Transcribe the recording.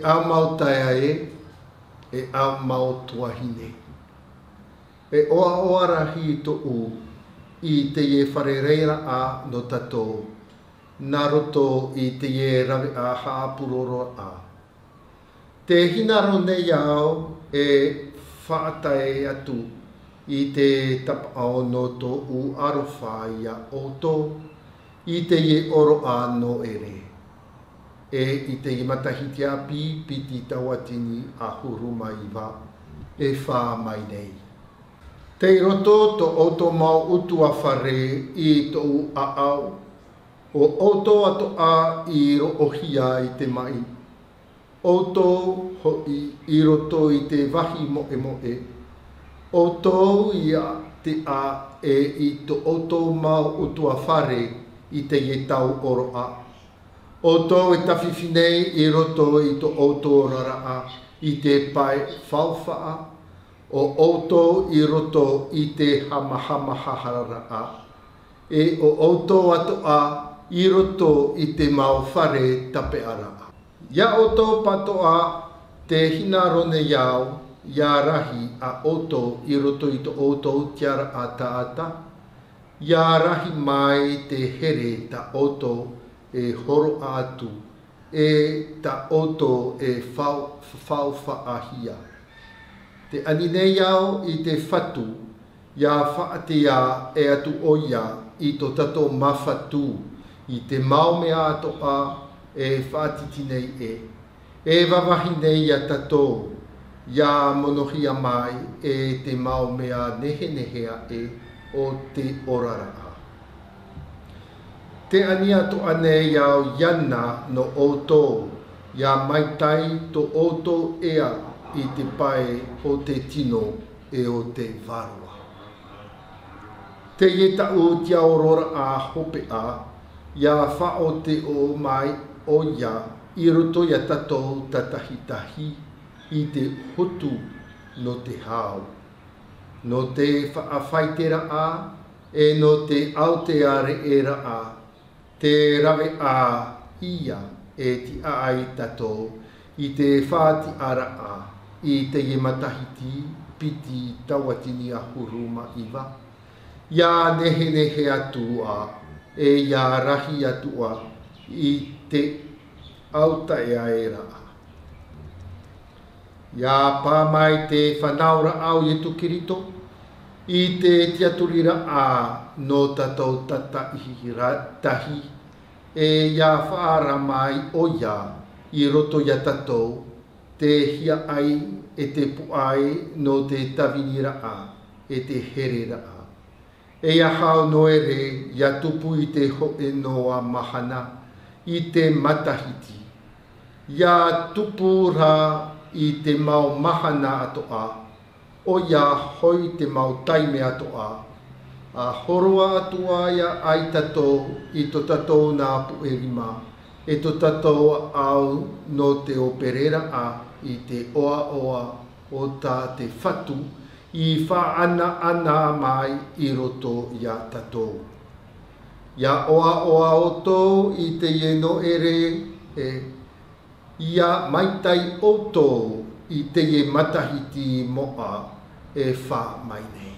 au mautaia e au mau tuahine. E oa oa rahi to u I te ie wharereira a no tatou. Nā roto I te ie rawe a haapuroro a. Te hinaro nei au e whaatai atu I te tapao no to u arowhaia o to I te ie oro a no ere. E I te i matahiti a piti tawatini a huruma iwa e wha mai nei. Te roto to oto mau utu a whare I to u a au. O oto ato a I roohia I te mai. Oto hoi I roto I te wahi moe moe. Oto ia te a e I to oto mau utu a whare I te ie tau oro a. Oto e tawhiwhinei I roto I to oto rara a I te pai whauwha o oto I roto I te hamahama haharara a. E o oto ato a I roto I te mau whare tape ara a. Ia oto pato a te hinaro ne iau, ia rahi a oto I roto I to oto tiara a taata. Ia rahi mai te here ta oto e horo atu, e ta oto e whau whaahia. Te aninei au I te whatu, ia whaatea e atu oia I to tato mawhatu, I te maume ato a e whaatitinei e. E wawahi nei a tato, ia monohia mai e te maume a nehe nehea e o te orara a. Te ani ato ane iau iana no oto, ia maitai to oto ea I te pai o te tino e o te varua. Te ieta o te aurora a hope a, ia whao te o mai o ia I roto ia tatou tatahitahi I te hotu no te hao. No te whaawhaitera a, e no te aoteare era a, te rawe a ia e ti ai tatou I te whaati ara a, I te matahiti piti tawatini a huruma iwa. Ia nehe nehe atu a, e ia rahi atu a, I te auta e aera a. Ia pā mai te whanaura au I tukirito, I te tiaturira a no tatou tata ihira tahi, e ia whaara mai o ia I roto ia tatou, te hia ai e te puai no te tavinira a, e te herera a. E ia hao noere ia tupu I te hoe noa mahana, I te matahiti. Ia tupu ra I te mau mahana ato a, o ia hoi te mau taime ato a. A horoa atua ia ai tatou I to tatou nā puerima, e to tatou au no te operera a I te oa oa o tā te whatu I whaana ana mai I roto ia tatou. Ia oa oa o tō I te ieno ere e ia maitai o tō I te ie matahiti moa e wha mai nei.